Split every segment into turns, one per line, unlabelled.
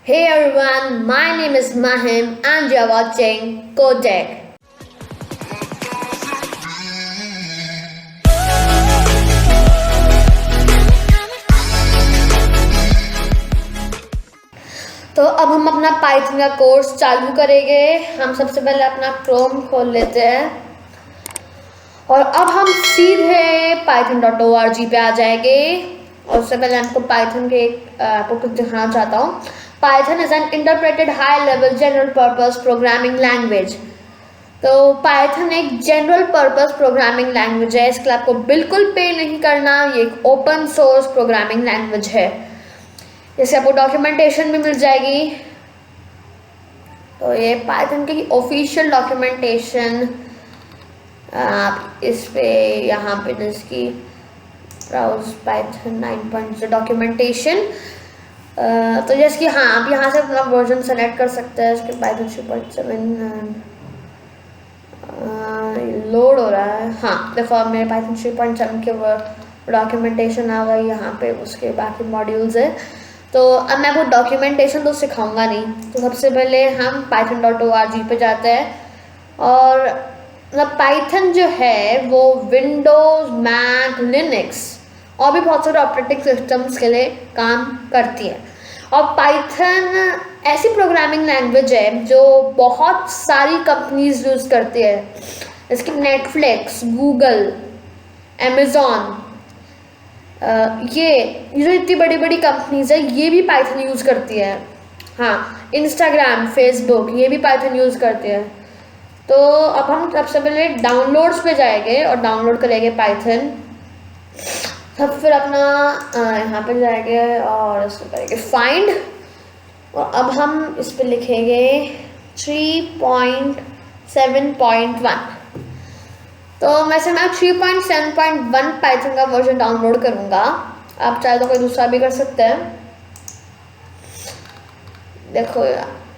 Hey everyone, my name is Mahim and you're watching Codec. तो अब हम अपना पाइथन का कोर्स चालू करेंगे। हम सबसे पहले अपना क्रोम खोल लेते हैं और अब हम सीधे python.org पे आ जाएंगे। और उससे पहले आपको पाइथन के आपको कुछ दिखाना चाहता हूँ। Python is an interpreted high level general purpose programming language. तो पाइथन एक जनरल पर्पस प्रोग्रामिंग लैंग्वेज है। इसके लिए आपको बिल्कुल पे नहीं करना। ये एक ओपन सोर्स प्रोग्रामिंग लैंग्वेज है। जैसे आपको डॉक्यूमेंटेशन भी मिल जाएगी। तो ये पाइथन की ऑफिशियल डॉक्यूमेंटेशन आप इस पे यहाँ पे जिसकी ब्राउज पाइथन 9.0 डॉक्यूमेंटेशन। तो जैसे कि हाँ आप यहाँ से अपना वर्जन सेलेक्ट कर सकते हैं। इसके पाइथन 3.7 लोड हो रहा है। हाँ देखो अब मेरे पाइथन 3.7 के डॉक्यूमेंटेशन आ गई। यहाँ पे उसके बाकी मॉड्यूल्स है। तो अब मैं वो डॉक्यूमेंटेशन तो सिखाऊंगा नहीं। तो सबसे पहले हम python.org पे जाते हैं और मतलब पाइथन जो है वो विंडोज़, मैक, लिनक्स और भी बहुत सारे ऑपरेटिंग सिस्टम्स के लिए काम करती है। और पाइथन ऐसी प्रोग्रामिंग लैंग्वेज है जो बहुत सारी कंपनीज यूज़ करती है। इसकी नेटफ्लिक्स, गूगल, अमेज़ॉन, ये जो इतनी बड़ी बड़ी कंपनीज है ये भी पाइथन यूज़ करती है। हाँ इंस्टाग्राम, फेसबुक ये भी पाइथन यूज़ करते हैं। तो अब हम सबसे पहले डाउनलोड्स पे जाएंगे और डाउनलोड करेंगे पाइथन। तब फिर अपना यहाँ पे जाएंगे और इसको करेंगे फाइंड। और अब हम इस पे लिखेंगे 3.7.1। तो वैसे मैं 3.7.1 पाइथन का वर्जन डाउनलोड करूँगा। आप चाहे तो कोई दूसरा भी कर सकते हैं। देखो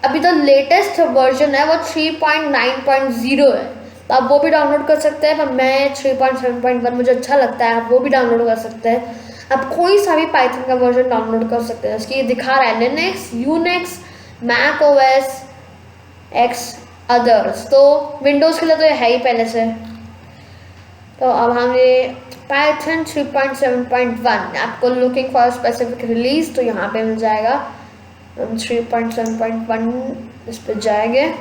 अभी तो लेटेस्ट वर्जन है वो 3.9.0 है। तो आप वो भी डाउनलोड कर सकते हैं। पर मैं 3.7.1 मुझे अच्छा लगता है। आप वो भी डाउनलोड कर सकते हैं। आप कोई सा भी पाइथन का वर्जन डाउनलोड कर सकते हैं। इसकी दिखा रहा है Linux, Unix, Mac OS X others. तो विंडोज़ के लिए तो ये है ही पहले से। तो अब हम ये पाइथन 3.7.1 आपको लुकिंग फॉर स्पेसिफिक रिलीज तो यहाँ पे मिल जाएगा। हम 3.7.1 इस पर जाएंगे।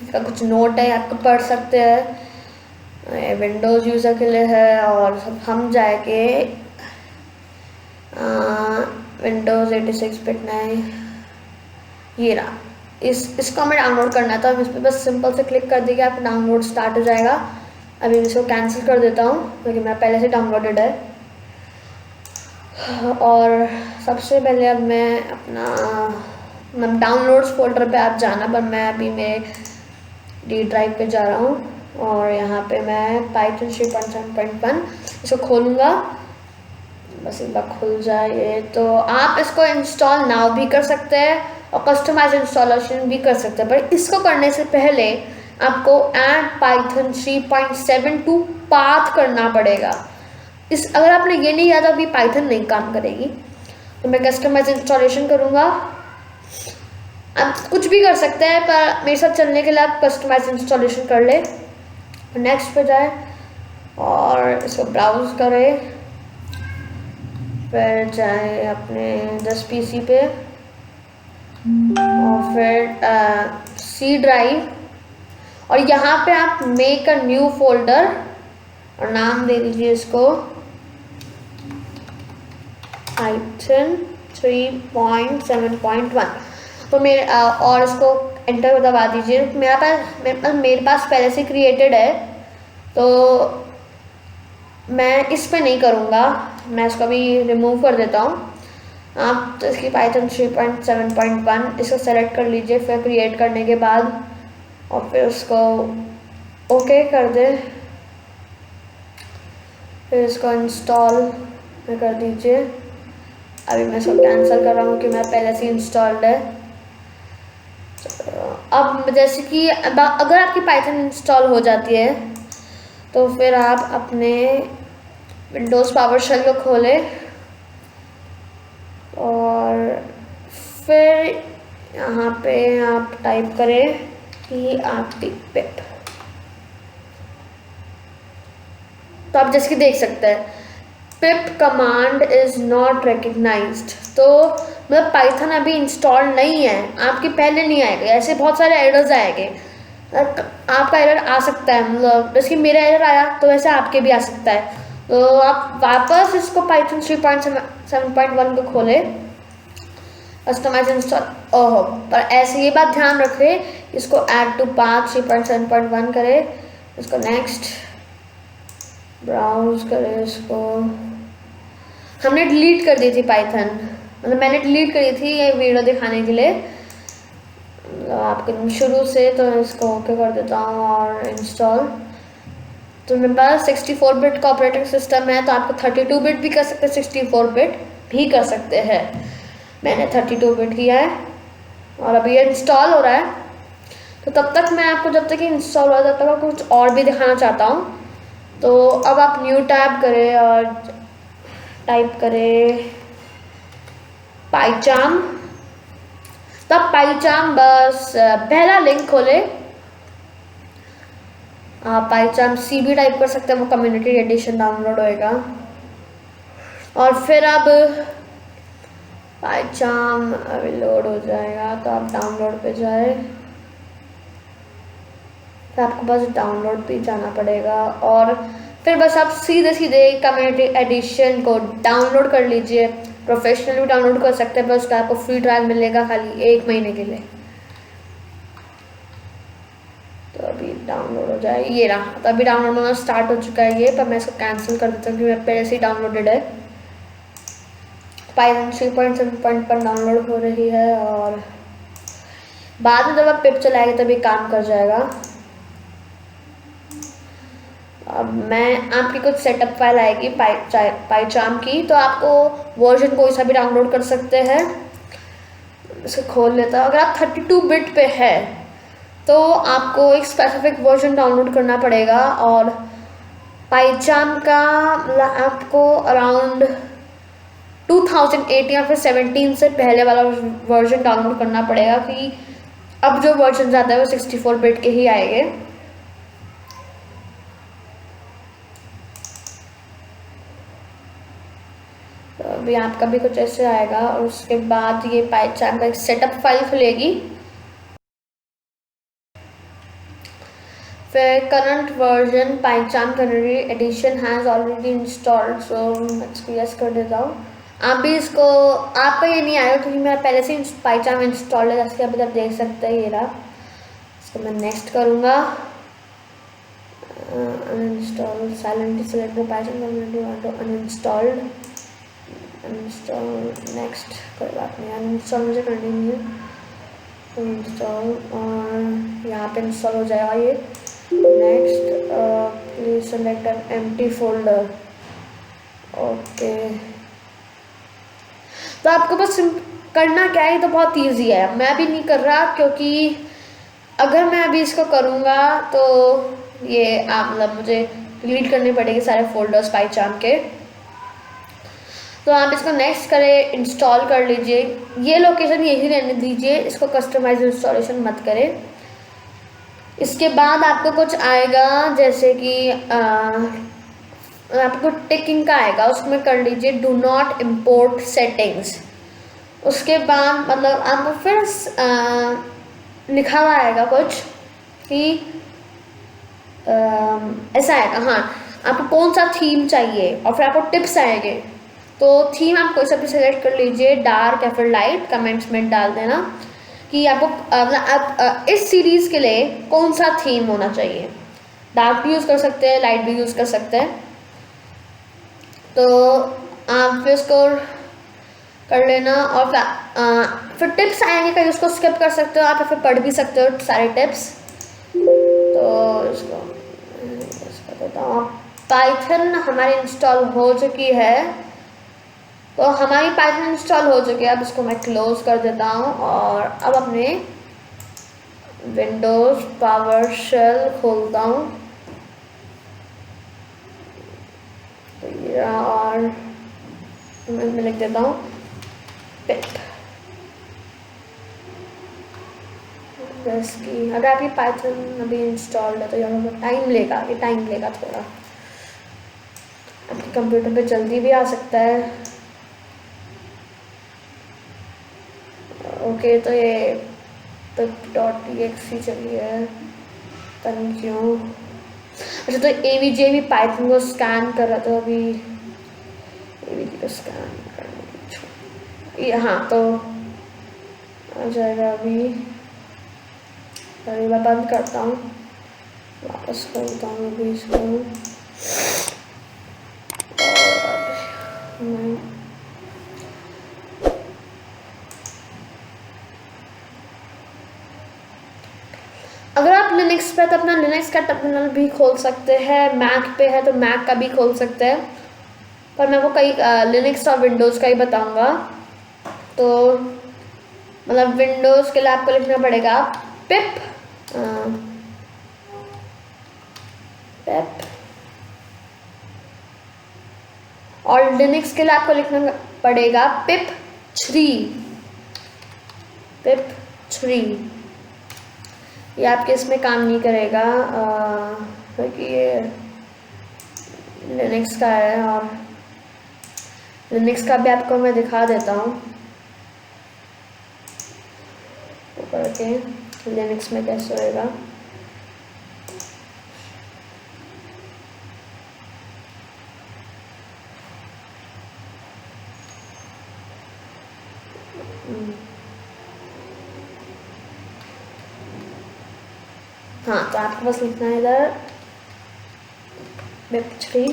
इसका कुछ नोट है आपको पढ़ सकते हैं। विंडोज़ यूज़र के लिए है। और हम जाएंगे विंडोज़ 86 बिट 9 ये रहा। इसको हमें डाउनलोड करना था। इस पर बस सिंपल से क्लिक कर देंगे आप डाउनलोड स्टार्ट हो जाएगा। अभी इसको कैंसिल कर देता हूँ क्योंकि मेरा पहले से डाउनलोडेड है। और सबसे पहले अब मैं अपना डाउनलोड्स फोल्डर पे आप जाना। पर मैं अभी मेरे डी ड्राइव पे जा रहा हूँ और यहाँ पे मैं पाइथन 3.7.1 इसको खोलूँगा। बस एक बार खुल जाए तो आप इसको इंस्टॉल नाउ भी कर सकते हैं और कस्टमाइज इंस्टॉलेशन भी कर सकते हैं। पर इसको करने से पहले आपको ऐड पाइथन 3.7 पाथ करना पड़ेगा। अगर आपने ये नहीं याद अभी पाइथन नहीं काम करेगी। तो मैं कस्टमाइज इंस्टॉलेशन करूँगा। आप कुछ भी कर सकते हैं पर मेरे साथ चलने के लिए आप कस्टमाइज इंस्टॉलेशन कर ले। नेक्स्ट पे जाए और इसको ब्राउज करें। फिर जाए अपने 10 पीसी पे और फिर सी ड्राइव और यहाँ पे आप मेक अ न्यू फोल्डर और नाम दे दीजिए इसको पाइथन 3.7.1। तो मेरे और इसको एंटर दबा दीजिए। मेरे पास पहले से क्रिएटेड है तो मैं इस पे नहीं करूँगा। मैं इसको भी रिमूव कर देता हूँ। आप तो इसकी पाइथन 3.7.1 इसको सेलेक्ट कर लीजिए। फिर क्रिएट करने के बाद और फिर उसको ओके कर दे। फिर इसको इंस्टॉल में कर दीजिए। अभी मैं इसको कैंसिल कर रहा हूँ कि मैं पहले से इंस्टॉल्ड है। अब जैसे कि अगर आपकी पाइथन इंस्टॉल हो जाती है तो फिर आप अपने विंडोज़ पावरशेल को खोलें और फिर यहाँ पे आप टाइप करें PRT पिप, तो आप जैसे कि देख सकते हैं पिप कमांड इज नॉट रिकग्नाइज्ड। तो मतलब पाइथन अभी इंस्टॉल नहीं है, आपके पहले नहीं आएगा, ऐसे बहुत सारे एरर्स आएंगे। आपका एरर आ सकता है, मतलब जैसे कि मेरा एरर आया तो वैसे आपके भी आ सकता है। तो आप वापस इसको पाइथन 3.7.1 को खोले, कस्टमाइज इंस्टॉल, ओहो, पर ऐसे ये बात ध्यान रखें, इसको ऐड टू पाथ 3.7.1 करें, इसको नेक्स्ट ब्राउज करें, इसको हमने डिलीट कर दी थी पाइथन, मतलब मैंने डिलीट करी थी ये वीडियो दिखाने के लिए, मतलब आपको शुरू से, तो इसको ओके कर देता हूँ और इंस्टॉल। तो मेरे पास 64 बिट का ऑपरेटिंग सिस्टम है, तो आपको 32 बिट भी कर सकते हैं, 64 बिट भी कर सकते हैं। मैंने 32 बिट किया है और अभी ये इंस्टॉल हो रहा है। तो तब तक मैं आपको, जब तक ये इंस्टॉल हो रहा है, तब तक कुछ और भी दिखाना चाहता हूँ। तो अब आप न्यू टैब करें और टाइप करें पाइचाम। तब पाइचाम बस पहला लिंक खोले, आप पाइचाम सी भी टाइप कर सकते हैं, वो कम्युनिटी एडिशन डाउनलोड होएगा। और फिर अब पाइचाम अभी लोड हो जाएगा, तो आप डाउनलोड पे जाए, तो आपको बस डाउनलोड पे जाना पड़ेगा और फिर बस आप सीधे सीधे कम्युनिटी एडिशन को डाउनलोड कर लीजिए। प्रोफेशनल भी डाउनलोड कर सकते हैं, पर उसका आपको फ्री ट्रायल मिलेगा खाली 1 महीने के लिए। तो अभी डाउनलोड हो जाए, ये रहा, तो अभी डाउनलोड होना स्टार्ट हो चुका है ये, पर मैं इसको कैंसिल कर देता हूँ क्योंकि मेरे पहले से ही डाउनलोडेड है। पाइथन 3.7 पर डाउनलोड हो रही है और बाद में जब आप पिप चलाएंगे तभी काम कर जाएगा। अब मैं आपकी कुछ सेटअप फाइल आएगी पाइचाम की, तो आपको वर्जन कोई सा भी डाउनलोड कर सकते हैं। इसे खोल लेता हूँ। अगर आप 32 बिट पे है तो आपको एक स्पेसिफिक वर्जन डाउनलोड करना पड़ेगा और पाइचाम का आपको अराउंड 2018 या फिर 17 से पहले वाला वर्जन डाउनलोड करना पड़ेगा, कि अब जो वर्जन आता है वो 64 बिट के ही आएंगे। तो अभी आपका भी कुछ ऐसे आएगा और उसके बाद ये पाइचाम का एक सेटअप फाइल खुलेगी। फिर current version PyCharm community edition has already installed, so experience कर देता हूँ। आप भी इसको, आपका ये नहीं आएगा क्योंकि मेरा पहले से पाइचाम इंस्टॉल है, जैसे कि अभी तक देख सकते हैं ये रहा। इसको मैं नेक्स्ट करूँगा, uninstall, silently select the PyCharm community uninstalled, uninstall, next, कोई बात नहीं, अनइंस्टॉल मुझे करनी नहीं है, इंस्टॉल, और यहाँ पे इंस्टॉल हो जाएगा ये। Next, please select an empty folder, okay. तो आपको बस करना क्या है, तो बहुत इजी है, मैं भी नहीं कर रहा क्योंकि अगर मैं अभी इसको करूँगा तो ये मतलब मुझे डिलीट करने पड़ेंगे सारे फोल्डर्स पाइचाम के। तो आप इसको नेक्स्ट करें, इंस्टॉल कर लीजिए, ये लोकेशन यही रहने दीजिए, इसको कस्टमाइज इंस्टॉलेशन मत करें। इसके बाद आपको कुछ आएगा जैसे कि आपको टिकिंग का आएगा, उसमें कर लीजिए डू नॉट इम्पोर्ट सेटिंग्स। उसके बाद मतलब आपको फिर लिखा हुआ आएगा कुछ कि ऐसा आएगा, हाँ, आपको कौन सा थीम चाहिए, और फिर आपको टिप्स आएंगे। तो थीम आप कोई सा भी सेलेक्ट कर लीजिए, डार्क या फिर लाइट, कमेंट्स में डाल देना कि आपको आप इस सीरीज़ के लिए कौन सा थीम होना चाहिए। डार्क भी यूज़ कर सकते हैं, लाइट भी यूज़ कर सकते हैं। तो आप फिर इसको कर लेना और फिर टिप्स आएंगे, कहीं उसको स्किप कर सकते हो आप, या फिर पढ़ भी सकते हो सारे टिप्स। तो इसको देता हूँ, पाइथन हमारी इंस्टॉल हो चुकी है, तो हमारी पाइथन इंस्टॉल हो चुकी है। अब इसको मैं क्लोज कर देता हूँ और अब अपने विंडोज़ पावरशेल खोलता हूँ, तो ये और मैं लिख देता हूँ पिप। इसकी अगर आपकी पाइथन अभी इंस्टॉल्ड है तो यहाँ पर टाइम लेगा थोड़ा, आपके कंप्यूटर पे जल्दी भी आ सकता है। ओके, तो ये pip.exe चली है, पता नहीं क्यों। अच्छा, तो AVG भी पाइथन को स्कैन कर रहा था अभी, AVG को स्कैन करने की हाँ, तो आ जाएगा अभी। अभी मैं बंद करता हूँ, वापस खोलता हूँ अभी इसको। अगर आप लिनक्स पे तो अपना लिनक्स का टर्मिनल भी खोल सकते हैं, मैक पे है तो मैक का भी खोल सकते हैं, पर मैं वो कई लिनक्स और विंडोज़ का ही बताऊंगा। तो मतलब विंडोज़ के लिए आपको लिखना पड़ेगा पिप और लिनक्स के लिए आपको लिखना पड़ेगा pip3। ये आपके इसमें काम नहीं करेगा क्योंकि ये लिनक्स का है, और लिनक्स का भी आपको मैं दिखा देता हूँ ऊपर के लिनक्स में कैसे होएगा। हाँ, तो आपको बस लिखना है इधर pip3।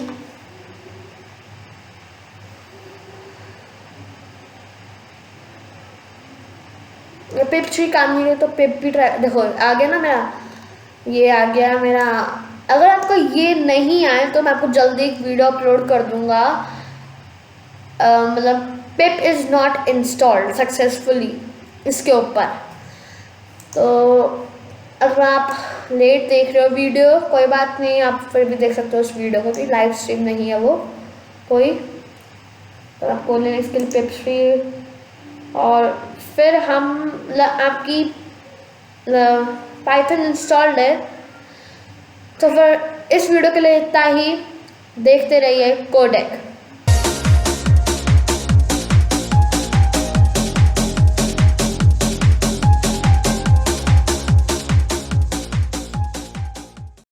pip3 काम नहीं है तो पिप भी ट्राई, देखो आ गया ना मेरा, ये आ गया मेरा। अगर आपको ये नहीं आए तो मैं आपको जल्दी एक वीडियो अपलोड कर दूंगा, मतलब पिप इज़ नॉट इंस्टॉल्ड सक्सेसफुली इसके ऊपर। तो अगर आप लेट देख रहे हो वीडियो, कोई बात नहीं, आप फिर भी देख सकते हो उस वीडियो को, भी लाइव स्ट्रीम नहीं है वो कोई। तो आपको लिनक्स के लिए pip3 और फिर हम आपकी पाइथन इंस्टॉल्ड है, तो फिर इस वीडियो के लिए इतना ही। देखते रहिए कोडेक।